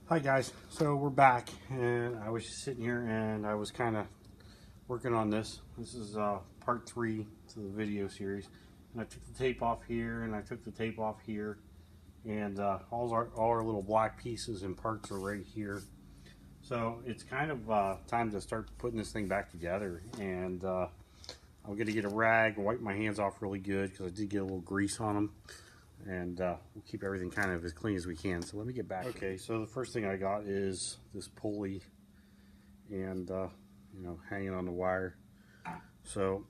Hi guys, so we're back, and I was just sitting here and I was kind of working on this. This is part 3 to the video series, and I took the tape off here and I took the tape off here, and all our little black pieces and parts are right here. So it's kind of time to start putting this thing back together, and I'm going to get a rag and wipe my hands off really good because I did get a little grease on them. And we'll keep everything kind of as clean as we can. So let me get back. Okay, so the first thing I got is this pulley, and hanging on the wire. So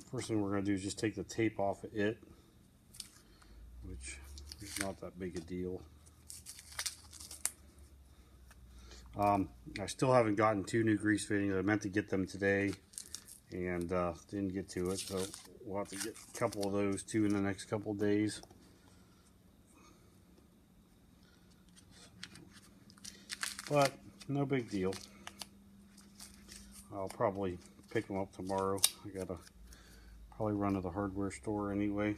first thing we're going to do is just take the tape off of it, which is not that big a deal. I still haven't gotten 2 new grease fittings. I meant to get them today and didn't get to it, so we'll have to get a couple of those too in the next couple of days. But no big deal. I'll probably pick them up tomorrow. I gotta probably run to the hardware store anyway.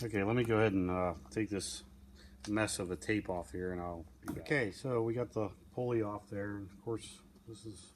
Okay, let me go ahead and take this mess of a tape off here, and I'll be back. Okay, so we got the pulley off there, and of course this is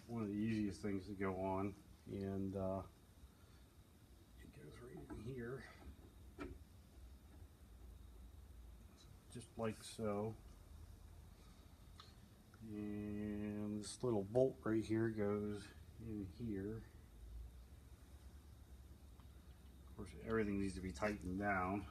one of the easiest things to go on, and it goes right in here. Just like so, and this little bolt right here goes in here. Of course, everything needs to be tightened down.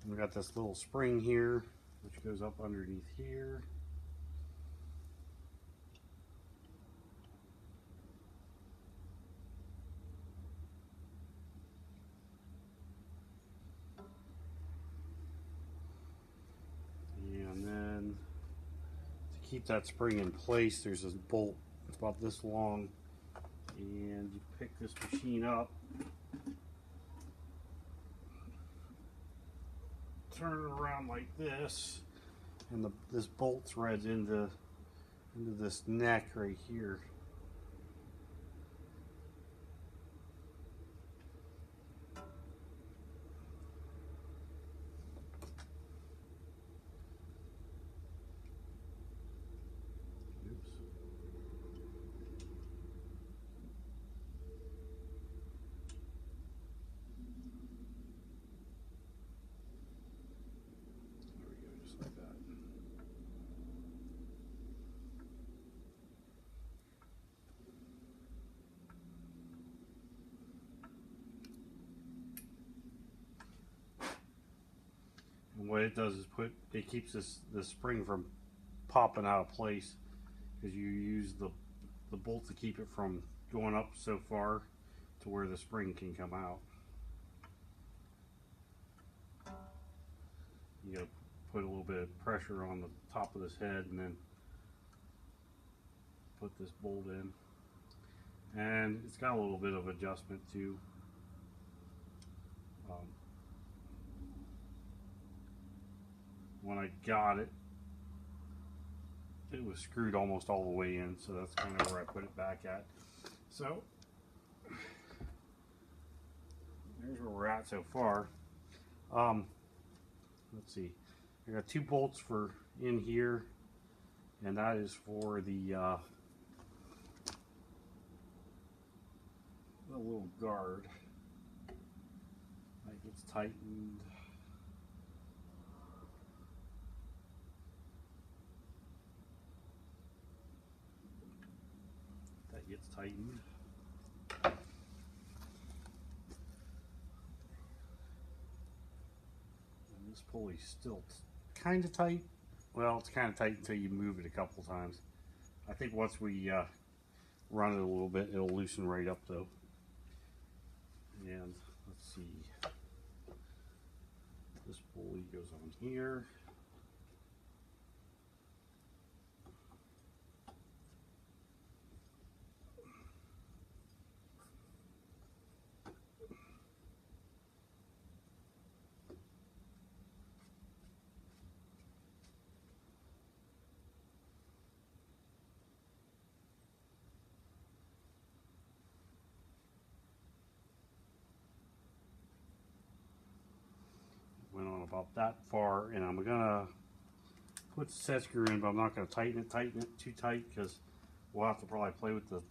We got this little spring here, which goes up underneath here. And then to keep that spring in place, there's this bolt. It's about this long, and you pick this machine up, turn it around like this, and this bolt threads into this neck right here. Oops. There we go, just like that. And what it does is it keeps this spring from popping out of place, because you use the bolt to keep it from going up so far to where the spring can come out. You gotta put a little bit of pressure on the top of this head and then put this bolt in. And it's got a little bit of adjustment too. When I got it, it was screwed almost all the way in, so that's kind of where I put it back at. So there's where we're at so far. Let's see, I got 2 bolts for in here, and that is for the little guard. That gets tightened. That gets tightened. And this pulley's still kind of tight. Well, it's kind of tight until you move it a couple times. I think once we run it a little bit, it'll loosen right up though. And let's see, this pulley goes on here. about that far, and I'm gonna put the set screw in, but I'm not gonna tighten it too tight, because we'll have to probably play with the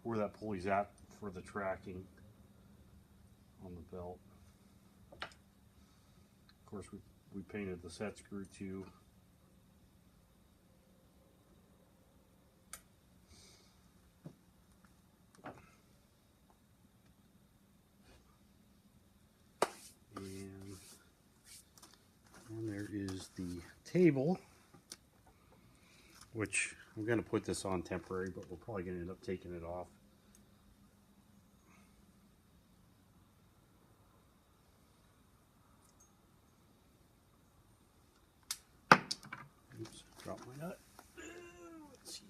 where that pulley's at for the tracking on the belt. Of course, we painted the set screw too. And there is the table, which I'm going to put this on temporary, but we're probably going to end up taking it off. Oops, dropped my nut. Let's see.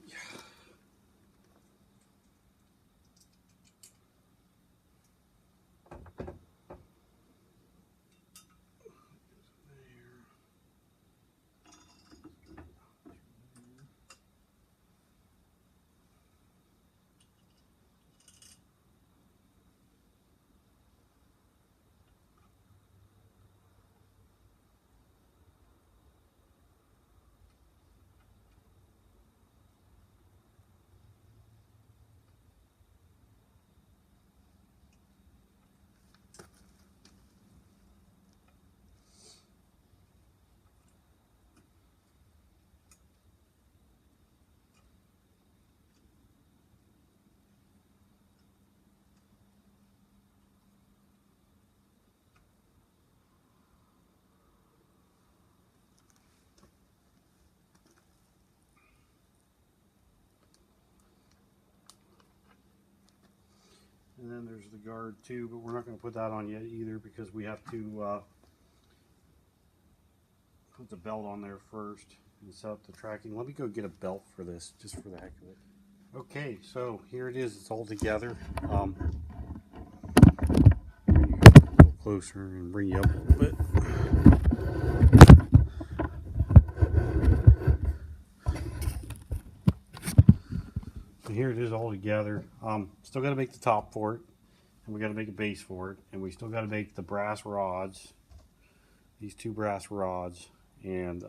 And then there's the guard too, but we're not going to put that on yet either, because we have to put the belt on there first and set up the tracking. Let me go get a belt for this, just for the heck of it. Okay, so here it is. It's all together. A little closer and bring you up a little bit. So here it is all together. Still got to make the top for it, and we got to make a base for it, and we still got to make the brass rods, these two brass rods, and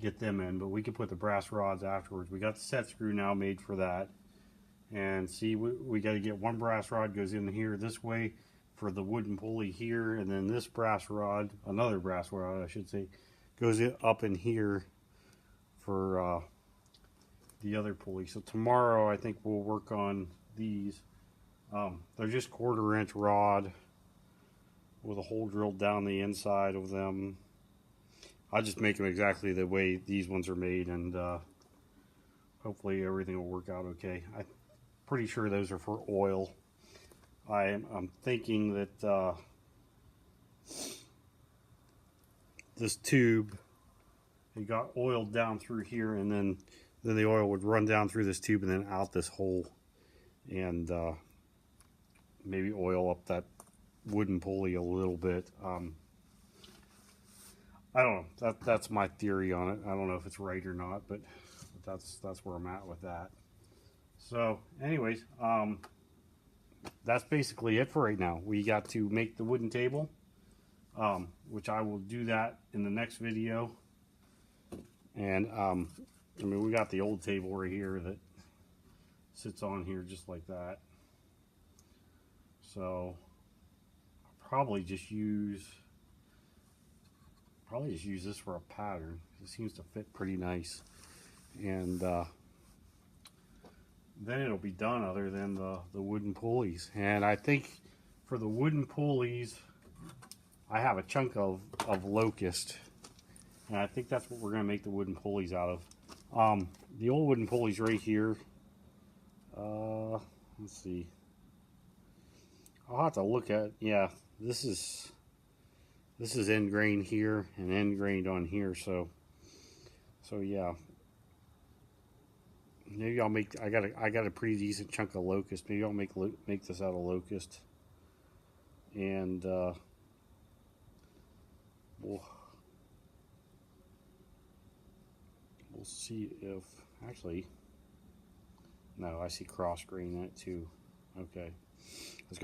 get them in. But we can put the brass rods afterwards. We got the set screw now made for that, and see, we got to get one brass rod goes in here this way for the wooden pulley here, and then this brass rod, another brass rod I should say, goes up in here for the other pulley. So tomorrow I think we'll work on these. They're just 1/4 inch rod with a hole drilled down the inside of them. I'll just make them exactly the way these ones are made, and hopefully everything will work out okay. I'm pretty sure those are for oil. I'm thinking that this tube, it got oiled down through here, and then the oil would run down through this tube and then out this hole, and maybe oil up that wooden pulley a little bit. I don't know. That's my theory on it. I don't know if it's right or not, but that's where I'm at with that. So, anyways, that's basically it for right now. We got to make the wooden table, which I will do that in the next video. And I mean, we got the old table right here that sits on here just like that. So I'll probably just use this for a pattern. It seems to fit pretty nice, and then it'll be done, other than the wooden pulleys. And I think for the wooden pulleys, I have a chunk of locust, and I think that's what we're going to make the wooden pulleys out of. The old wooden pulleys right here, let's see, I'll have to look at, yeah, this is end grain here and end grained on here, so yeah, maybe I'll make, I got a pretty decent chunk of locust. Maybe I'll make this out of locust, and we'll see if, actually, no, I see cross grain in it too. Okay,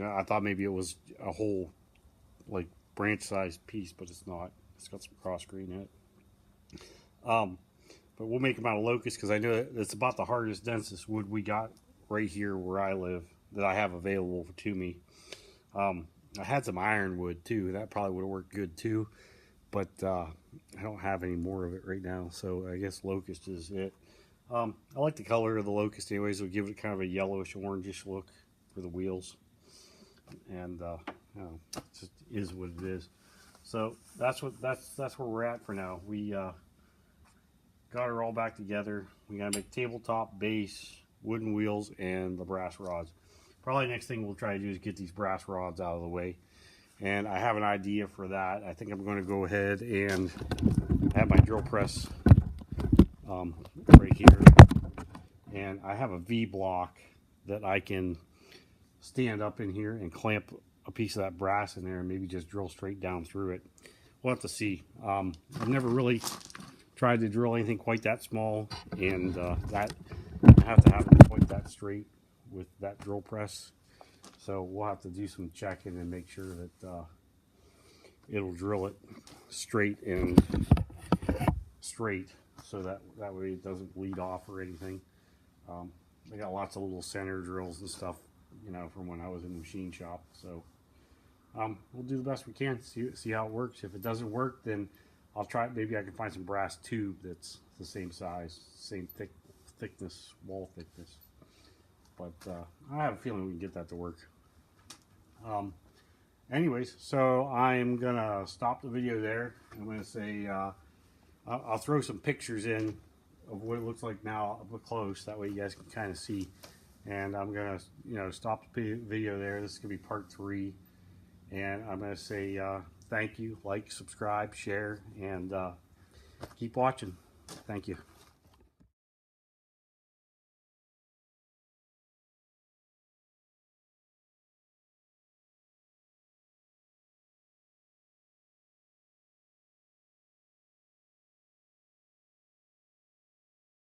I thought maybe it was a whole like branch sized piece, but it's not. It's got some cross grain in it. But we'll make them out of locust because I know it's about the hardest, densest wood we got right here where I live that I have available to me. I had some ironwood too. That probably would have worked good too, but I don't have any more of it right now, so I guess locust is it. I like the color of the locust anyways. It'll give it kind of a yellowish, orangish look for the wheels, and you know, it just is what it is. So that's where we're at for now. We got her all back together. We gotta make tabletop, base, wooden wheels, and the brass rods. Probably next thing we'll try to do is get these brass rods out of the way. And I have an idea for that. I think I'm going to go ahead and have my drill press right here. And I have a V block that I can stand up in here and clamp a piece of that brass in there and maybe just drill straight down through it. We'll have to see. I've never really tried to drill anything quite that small, and that I have to have it quite that straight with that drill press. So we'll have to do some checking and make sure that it'll drill it straight and straight, so that way it doesn't bleed off or anything. I got lots of little center drills and stuff, you know, from when I was in the machine shop. So we'll do the best we can, see how it works. If it doesn't work, then I'll try. Maybe I can find some brass tube that's the same size, same thickness, wall thickness. But I have a feeling we can get that to work. Anyways, so I'm gonna stop the video there. I'm gonna say I'll throw some pictures in of what it looks like now up close. That way you guys can kind of see. And I'm gonna, you know, stop the video there. This is gonna be part 3. And I'm gonna say thank you, like, subscribe, share, and keep watching. Thank you.